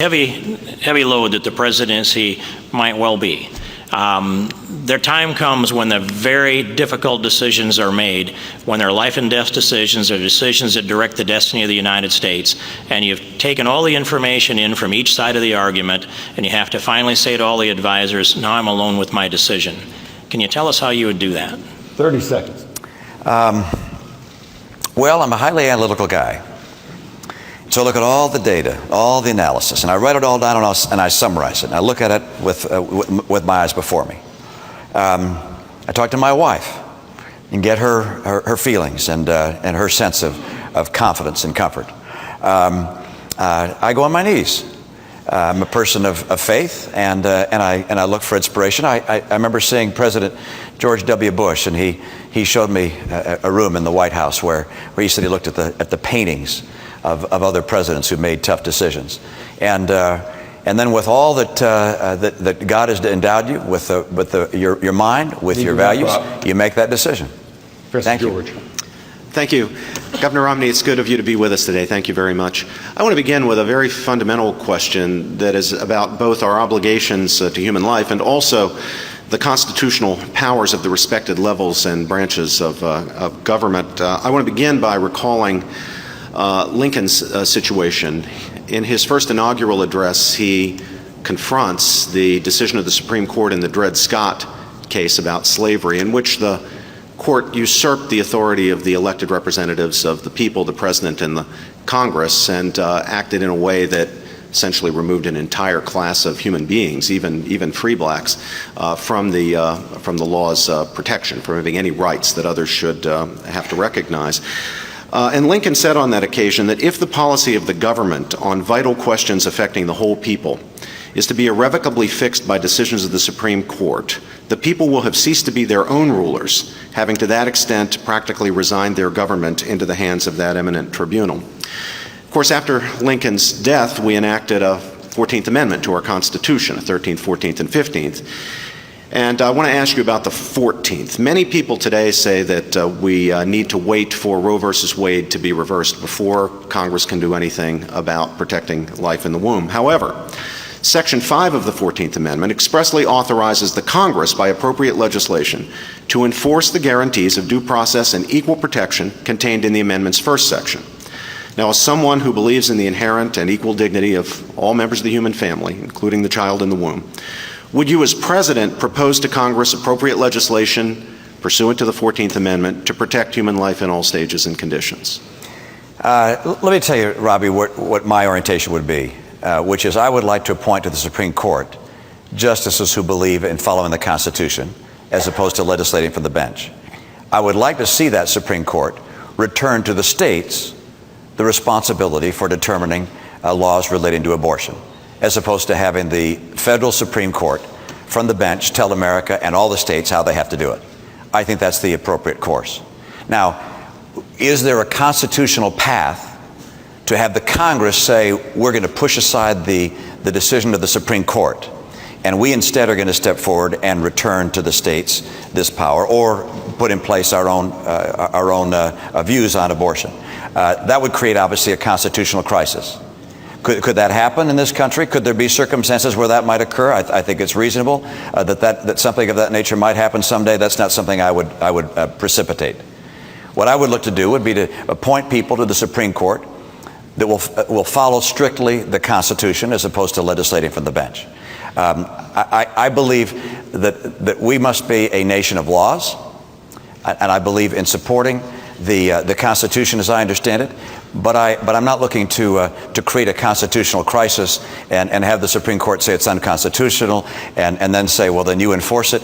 heavy load that the presidency might well be. Their time comes when the very difficult decisions are made, when they're life and death decisions or decisions that direct the destiny of the United States, and you've taken all the information in from each side of the argument, and you have to finally say to all the advisors, now I'm alone with my decision. Can you tell us how you would do that? 30 seconds. Well, I'm a highly analytical guy. So I look at all the data, all the analysis, and I write it all down and I summarize it. And I look at it with my eyes before me. I talk to my wife and get her feelings and her sense of confidence and comfort. I go on my knees. I'm a person of faith, and I look for inspiration. I remember seeing President George W. Bush, and he showed me a room in the White House where he said he looked at the paintings of other presidents who made tough decisions, and then with all that God has endowed you with your mind, with your values, you make that decision. Thank you. Thank you. Governor Romney, it's good of you to be with us today. Thank you very much. I want to begin with a very fundamental question that is about both our obligations to human life and also the constitutional powers of the respected levels and branches of government. I want to begin by recalling Lincoln's situation. In his first inaugural address, he confronts the decision of the Supreme Court in the Dred Scott case about slavery, in which the court usurped the authority of the elected representatives of the people, the president and the Congress, and acted in a way that essentially removed an entire class of human beings, even free blacks, from the law's protection, from having any rights that others should have to recognize. And Lincoln said on that occasion that if the policy of the government on vital questions affecting the whole people is to be irrevocably fixed by decisions of the Supreme Court, the people will have ceased to be their own rulers, having to that extent practically resigned their government into the hands of that eminent tribunal. Of course, after Lincoln's death, we enacted a 14th Amendment to our Constitution, a 13th, 14th, and 15th. And I want to ask you about the 14th. Many people today say that we need to wait for Roe versus Wade to be reversed before Congress can do anything about protecting life in the womb. However, Section 5 of the 14th Amendment expressly authorizes the Congress, by appropriate legislation, to enforce the guarantees of due process and equal protection contained in the amendment's first section. Now, as someone who believes in the inherent and equal dignity of all members of the human family, including the child in the womb, would you as President propose to Congress appropriate legislation pursuant to the 14th Amendment to protect human life in all stages and conditions? Let me tell you, Robbie, what my orientation would be, which is I would like to appoint to the Supreme Court justices who believe in following the Constitution as opposed to legislating from the bench. I would like to see that Supreme Court return to the states the responsibility for determining laws relating to abortion, as opposed to having the federal Supreme Court from the bench tell America and all the states how they have to do it. I think that's the appropriate course. Now, is there a constitutional path to have the Congress say, we're going to push aside the decision of the Supreme Court, and we instead are going to step forward and return to the states this power, or put in place our own views on abortion? That would create, obviously, a constitutional crisis. Could that happen in this country? Could there be circumstances where that might occur? I think it's reasonable that something of that nature might happen someday. That's not something I would precipitate. What I would look to do would be to appoint people to the Supreme Court that will follow strictly the Constitution as opposed to legislating from the bench. I believe that we must be a nation of laws, and I believe in supporting the Constitution as I understand it, but I'm not looking to create a constitutional crisis and have the Supreme Court say it's unconstitutional and then say, well, then you enforce it.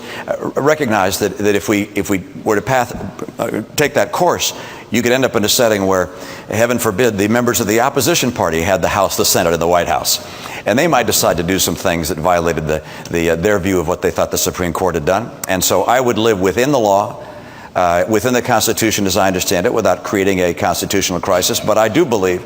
Recognize that if we were to take that course, you could end up in a setting where, heaven forbid, the members of the opposition party had the House, the Senate, and the White House. And they might decide to do some things that violated their view of what they thought the Supreme Court had done. And so I would live within the law, within the Constitution as I understand it, without creating a constitutional crisis. But I do believe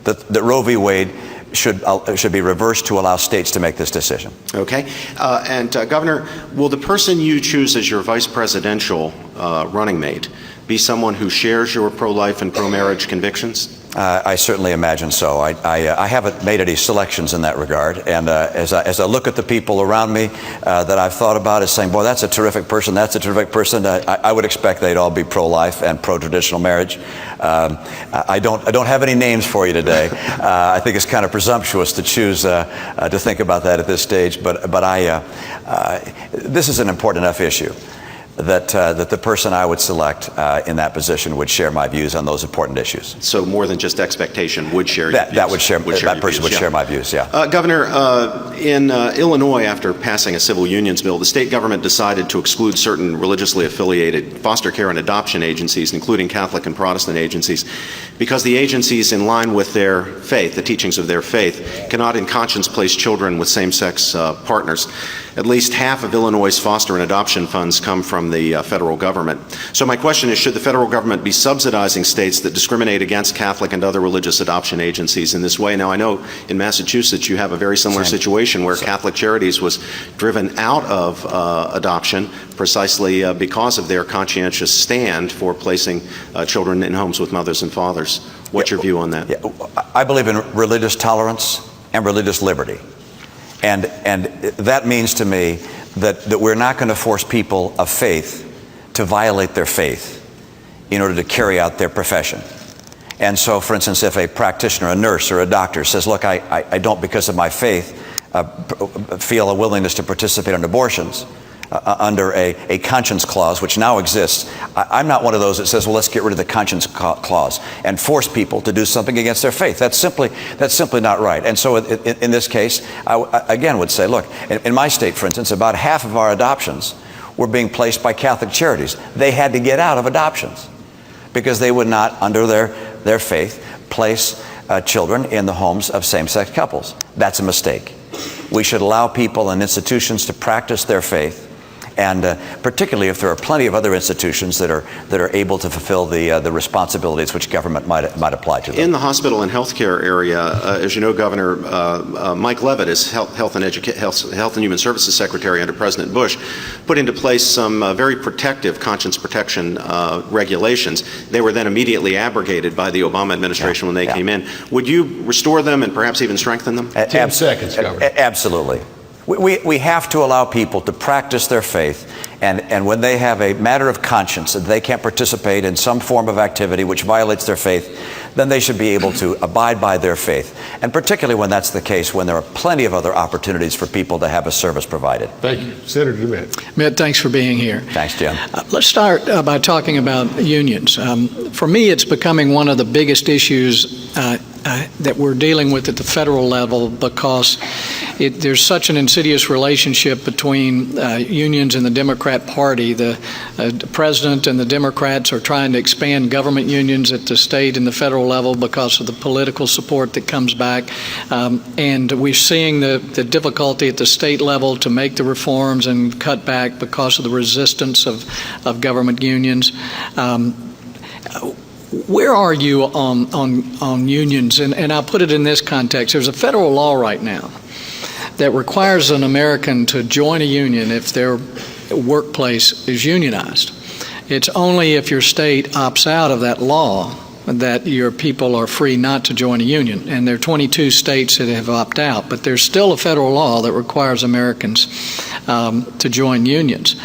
that Roe v. Wade should be reversed to allow states to make this decision. Okay. Governor, will the person you choose as your vice presidential running mate be someone who shares your pro-life and pro-marriage convictions? I certainly imagine so. I haven't made any selections in that regard, and as I look at the people around me that I've thought about as saying, boy, that's a terrific person, that's a terrific person, I would expect they'd all be pro-life and pro-traditional marriage. I don't have any names for you today. I think it's kind of presumptuous to choose to think about that at this stage, but this is an important enough issue that the person I would select in that position would share my views on those important issues. So more than just expectation, would share your views. That person would share my views, yeah. Governor, in Illinois, after passing a civil unions bill, the state government decided to exclude certain religiously affiliated foster care and adoption agencies, including Catholic and Protestant agencies, because the agencies, in line with their faith, the teachings of their faith, cannot in conscience place children with same-sex partners. At least half of Illinois' foster and adoption funds come from the federal government. So my question is, should the federal government be subsidizing states that discriminate against Catholic and other religious adoption agencies in this way? Now, I know in Massachusetts you have a very similar situation where Catholic Charities was driven out of adoption precisely because of their conscientious stand for placing children in homes with mothers and fathers. What's your view on that? Yeah, I believe in religious tolerance and religious liberty. And that means to me that we're not going to force people of faith to violate their faith in order to carry out their profession. And so, for instance, if a practitioner, a nurse, or a doctor says, look, I don't, because of my faith, feel a willingness to participate in abortions, under a conscience clause, which now exists. I'm not one of those that says, well, let's get rid of the conscience clause and force people to do something against their faith. That's simply not right. And so in this case, I again would say, look, in my state, for instance, about half of our adoptions were being placed by Catholic Charities. They had to get out of adoptions because they would not, under their faith, place children in the homes of same-sex couples. That's a mistake. We should allow people and institutions to practice their faith, and particularly if there are plenty of other institutions that are able to fulfill the responsibilities which government might apply to them. In the hospital and healthcare area, as you know, Governor, Mike Leavitt, is Health and Human Services Secretary under President Bush, put into place some very protective conscience protection regulations. They were then immediately abrogated by the Obama administration when they came in. Would you restore them and perhaps even strengthen them? 10 seconds, Governor. Absolutely. We have to allow people to practice their faith, and when they have a matter of conscience that they can't participate in some form of activity which violates their faith, then they should be able to abide by their faith. And particularly when that's the case, when there are plenty of other opportunities for people to have a service provided. Thank you. Senator Mitt. Mitt, thanks for being here. Thanks, Jim. Let's start by talking about unions. For me, it's becoming one of the biggest issues that we're dealing with at the federal level, because there's such an insidious relationship between unions and the Democrat Party. The president and the Democrats are trying to expand government unions at the state and the federal level because of the political support that comes back. And we're seeing the difficulty at the state level to make the reforms and cut back because of the resistance of government unions. Where are you on unions? And I'll put it in this context. There's a federal law right now that requires an American to join a union if their workplace is unionized. It's only if your state opts out of that law that your people are free not to join a union. And there are 22 states that have opted out, but there's still a federal law that requires Americans to join unions.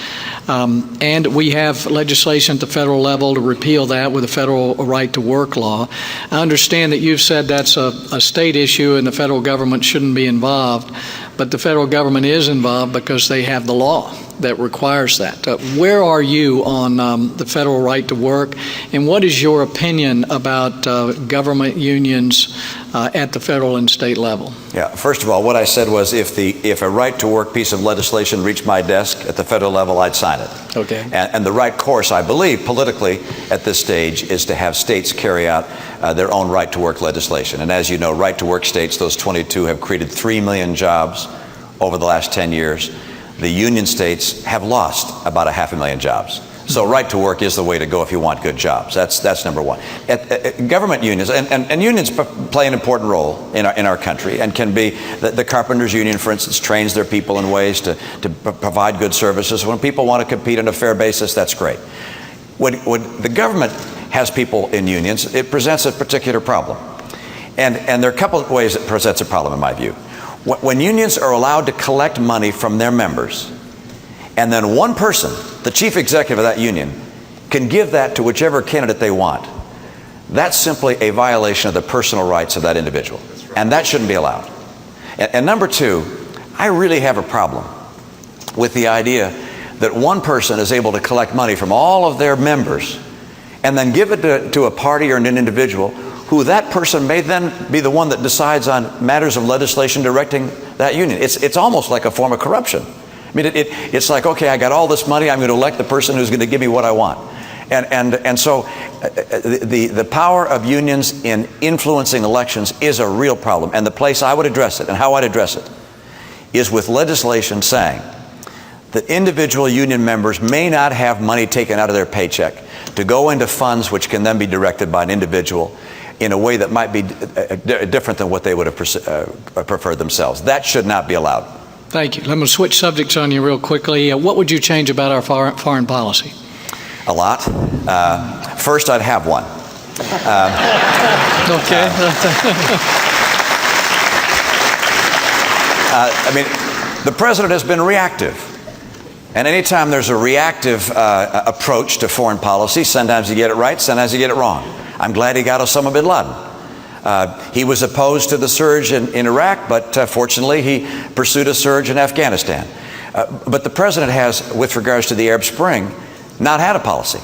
And we have legislation at the federal level to repeal that with a federal right to work law. I understand that you've said that's a state issue and the federal government shouldn't be involved, but the federal government is involved because they have the law that requires that. Where are you on the federal right to work, and what is your opinion about government unions at the federal and state level? Yeah, first of all, what I said was if a right to work piece of legislation reached my desk at the federal level, I'd sign it. Okay. And the right course, I believe, politically at this stage is to have states carry out their own right to work legislation. And as you know, right to work states, those 22, have created 3 million jobs over the last 10 years. The union states have lost about 500,000 jobs. So right to work is the way to go if you want good jobs. That's number one. Government unions, and unions play an important role in our country, and can be, the carpenters union, for instance, trains their people in ways to provide good services. When people want to compete on a fair basis, that's great. when the government has people in unions, it presents a particular problem. And there are a couple of ways it presents a problem, in my view. When unions are allowed to collect money from their members, and then one person, the chief executive of that union, can give that to whichever candidate they want, that's simply a violation of the personal rights of that individual. And that shouldn't be allowed. And number two, I really have a problem with the idea that one person is able to collect money from all of their members and then give it to a party or an individual who that person may then be the one that decides on matters of legislation directing that union. It's almost like a form of corruption. I mean, it's like, okay, I got all this money, I'm going to elect the person who's going to give me what I want. And so the power of unions in influencing elections is a real problem. And the place I would address it, and how I'd address it, is with legislation saying that individual union members may not have money taken out of their paycheck to go into funds which can then be directed by an individual in a way that might be different than what they would have preferred themselves. That should not be allowed. Thank you. I'm going to switch subjects on you real quickly. What would you change about our foreign policy? A lot. First, I'd have one. Okay. I mean, the president has been reactive. And anytime there's a reactive approach to foreign policy, sometimes you get it right, sometimes you get it wrong. I'm glad he got Osama bin Laden. He was opposed to the surge in Iraq, but fortunately he pursued a surge in Afghanistan. But the president has, with regards to the Arab Spring, not had a policy.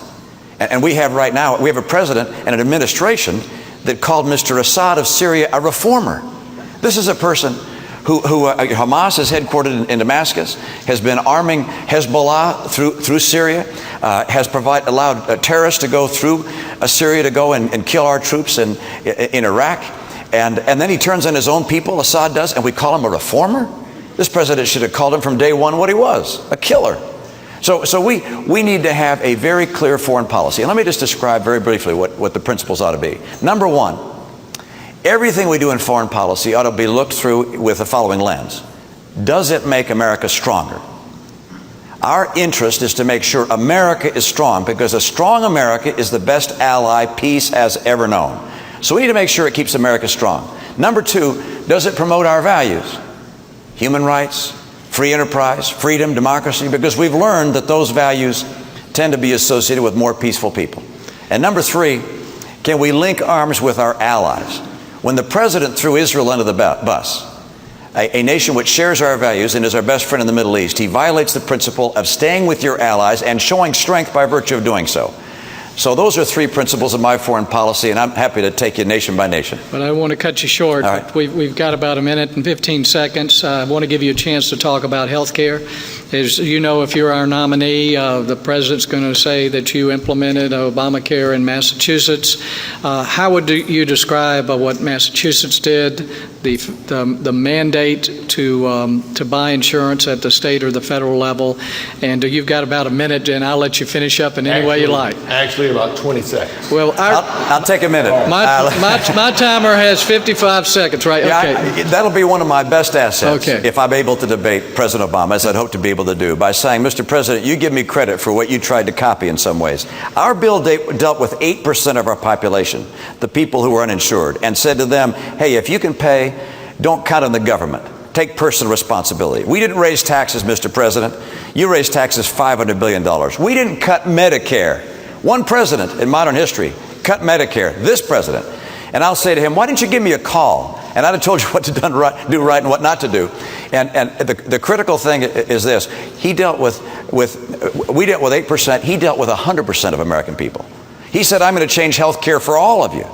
And we have right now, we have a president and an administration that called Mr. Assad of Syria a reformer. This is a person who Hamas is headquartered in Damascus, has been arming Hezbollah through Syria, has allowed terrorists to go through Syria to go and kill our troops in Iraq. And then he turns on his own people, Assad does, and we call him a reformer? This president should have called him from day one what he was, a killer. So we need to have a very clear foreign policy. And let me just describe very briefly what the principles ought to be. Number one, everything we do in foreign policy ought to be looked through with the following lens. Does it make America stronger? Our interest is to make sure America is strong, because a strong America is the best ally peace has ever known. So we need to make sure it keeps America strong. Number two, does it promote our values? Human rights, free enterprise, freedom, democracy, because we've learned that those values tend to be associated with more peaceful people. And number three, can we link arms with our allies? When the president threw Israel under the bus, a nation which shares our values and is our best friend in the Middle East, he violates the principle of staying with your allies and showing strength by virtue of doing so. So those are three principles of my foreign policy, and I'm happy to take you nation by nation. But I want to cut you short. All right. We've got about a minute and 15 seconds. I want to give you a chance to talk about health care. As you know, if you're our nominee, the president's going to say that you implemented Obamacare in Massachusetts. How would you describe what Massachusetts did, the mandate to buy insurance at the state or the federal level? And you've got about a minute, and I'll let you finish up in any way you like. Actually, about 20 seconds. Well, I'll take a minute. my timer has 55 seconds, right? Yeah, Okay. that'll be one of my best assets, Okay. if I'm able to debate President Obama, as I'd hope to be able to do, by saying, Mr. President, you give me credit for what you tried to copy in some ways. Our bill dealt with 8% of our population, the people who were uninsured, and said to them, hey, if you can pay, don't count on the government. Take personal responsibility. We didn't raise taxes, Mr. President. You raised taxes $500 billion. We didn't cut Medicare. One president in modern history cut Medicare, this president. And I'll say to him, why didn't you give me a call? And I'd have told you what to do right and what not to do. And the critical thing is this. We dealt with 8%. He dealt with 100% of American people. He said, I'm going to change health care for all of you.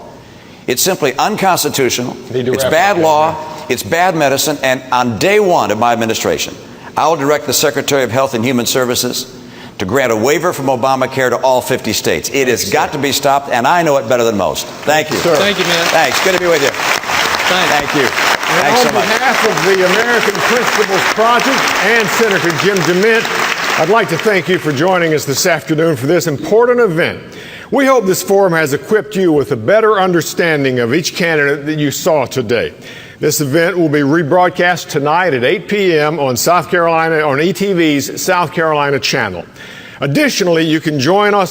It's simply unconstitutional. It's bad law. It's bad medicine. And on day one of my administration, I will direct the Secretary of Health and Human Services to grant a waiver from Obamacare to all 50 states. It has got to be stopped, and I know it better than most. Thank you. Sir. Thank you, man. Thanks. Good to be with you. Thank you. And Thanks so on much. behalf of the American Principles Project and Senator Jim DeMint, I'd like to thank you for joining us this afternoon for this important event. We hope this forum has equipped you with a better understanding of each candidate that you saw today. This event will be rebroadcast tonight at 8 p.m. on ETV's South Carolina channel. Additionally, you can join us